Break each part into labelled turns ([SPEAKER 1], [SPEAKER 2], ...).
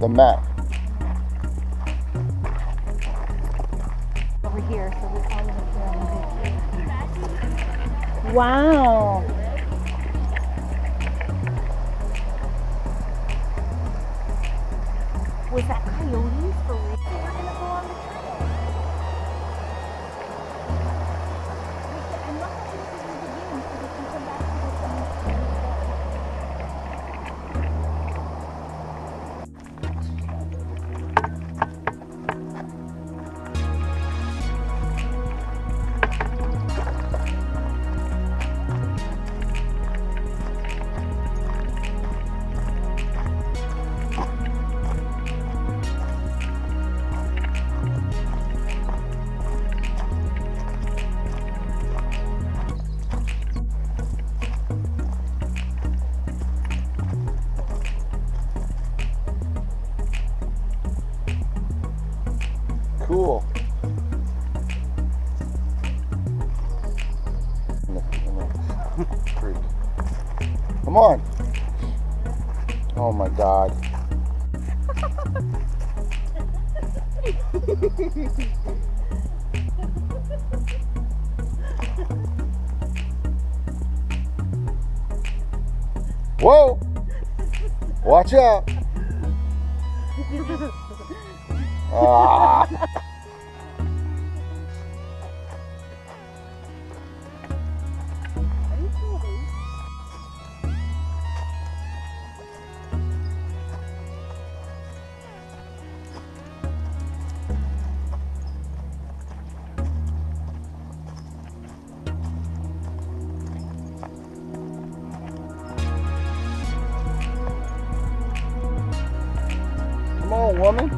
[SPEAKER 1] the map.
[SPEAKER 2] Over here, so we follow the trail. Wow. Was that coyotes for real? We're gonna go on the trail. I'm not going to do it again, so we can come back to this one.
[SPEAKER 1] Cool. Creek. Come on. Oh my God. Whoa! Watch out. Ah. Come on, woman.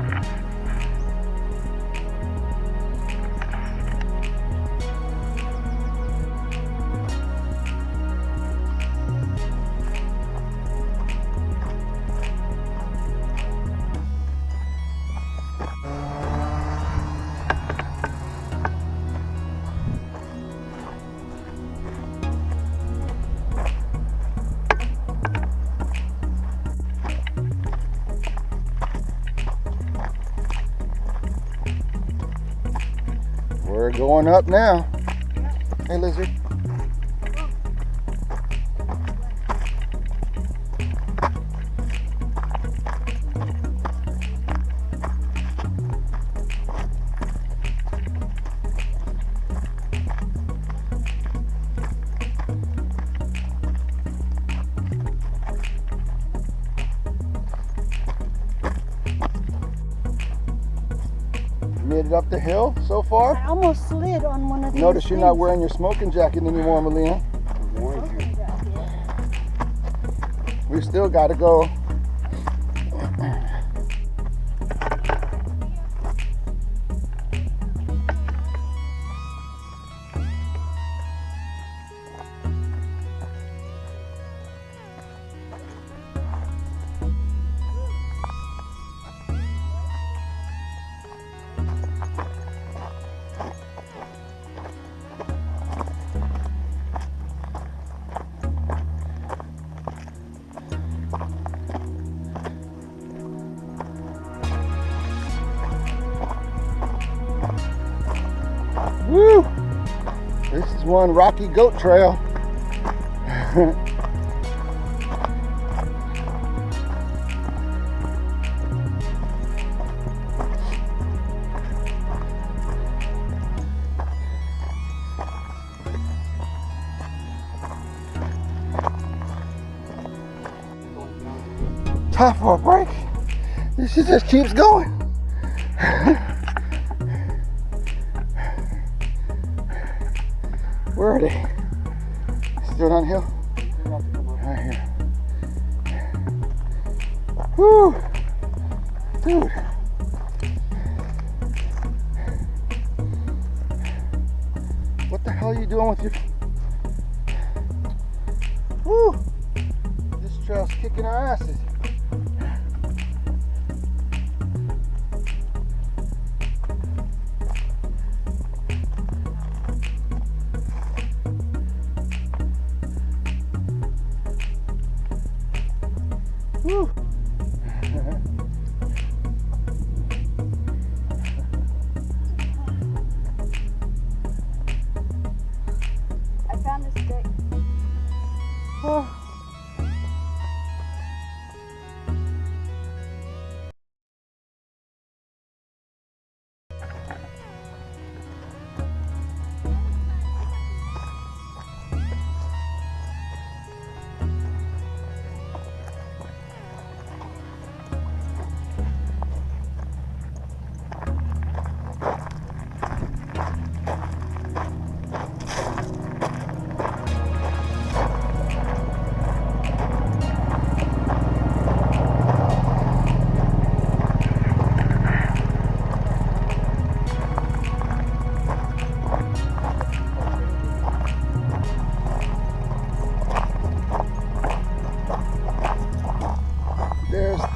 [SPEAKER 1] We're going up now. Hey, lizard. Made it up the hill so far.
[SPEAKER 2] I almost slid on one of these.
[SPEAKER 1] Notice you're not wearing your smoking jacket anymore, Melina.
[SPEAKER 3] I warned you.
[SPEAKER 1] We still got to go. Woo! This is one rocky goat trail. Time for a break. This shit just keeps going. Where are they? Still downhill? Right here. Whew! Dude. What the hell are you doing with your... Whew! This trail's kicking our asses. Whew.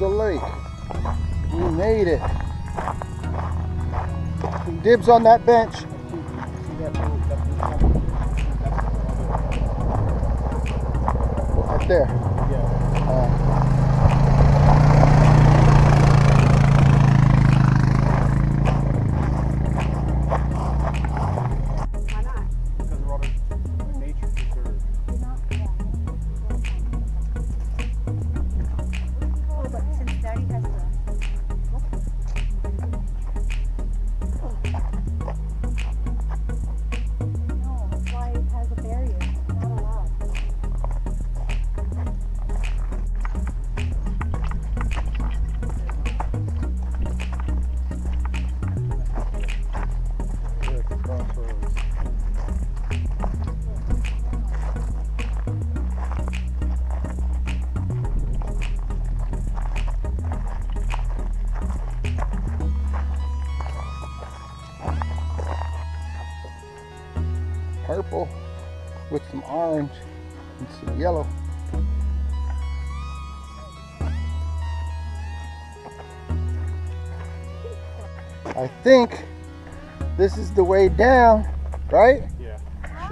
[SPEAKER 1] the lake. We made it. Dibs on that bench. Right there. Purple with some orange and some yellow. I think this is the way down, right?
[SPEAKER 3] Yeah,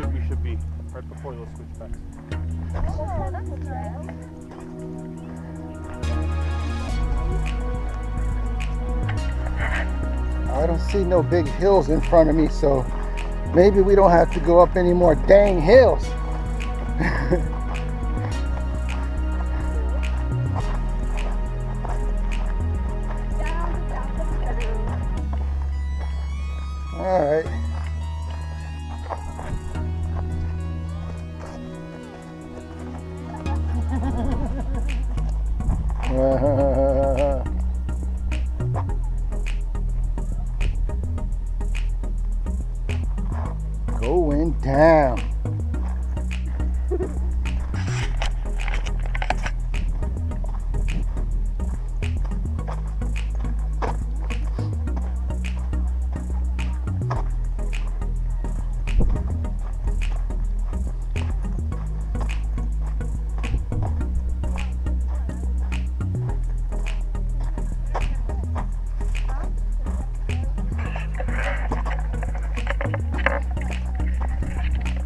[SPEAKER 3] we should be right before those switchbacks.
[SPEAKER 1] I don't see no big hills in front of me, so maybe we don't have to go up any more dang hills. All right. Going down.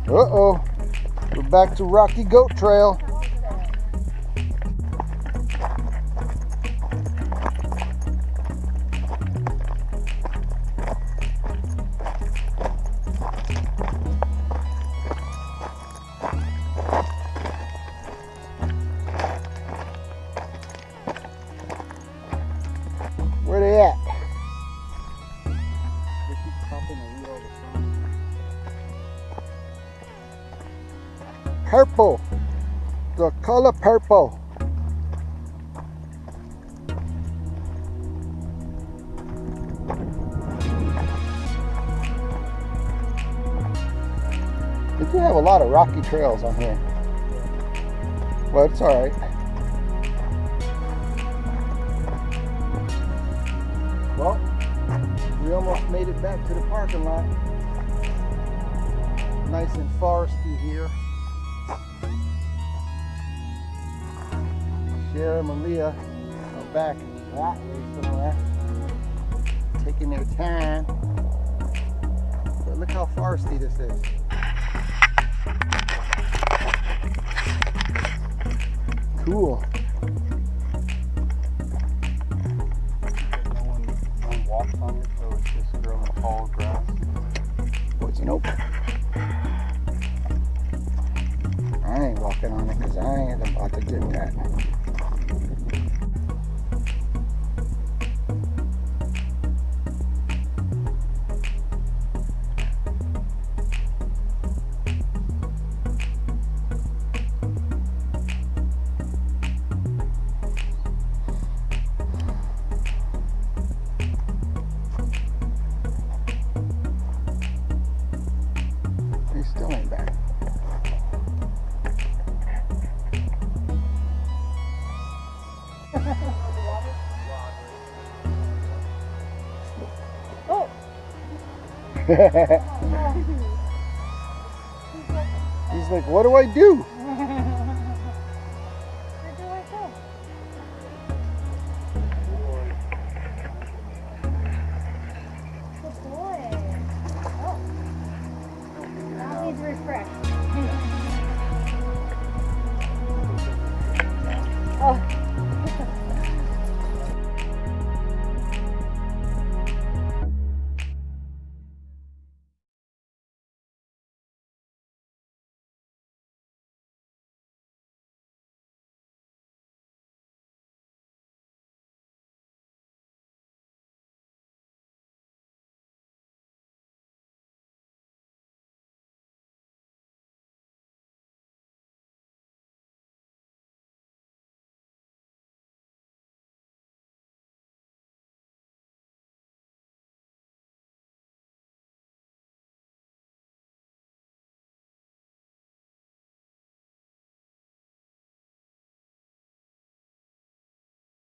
[SPEAKER 1] Uh-oh, we're back to Rocky Goat Trail. Where they at?
[SPEAKER 3] They keep popping the wheel all the time.
[SPEAKER 1] Purple, the color purple. We do have a lot of rocky trails on here, but it's all right. Well, we almost made it back to the parking lot. Nice and foresty here. Sharon and Malia are back that way somewhere, taking their time. But look how foresty this is. Cool.
[SPEAKER 3] No one walks on it, so it's just growing tall grass.
[SPEAKER 1] Nope. I ain't walking on it because I ain't about to get that. He still ain't back.
[SPEAKER 2] Oh.
[SPEAKER 1] He's like, what do I do?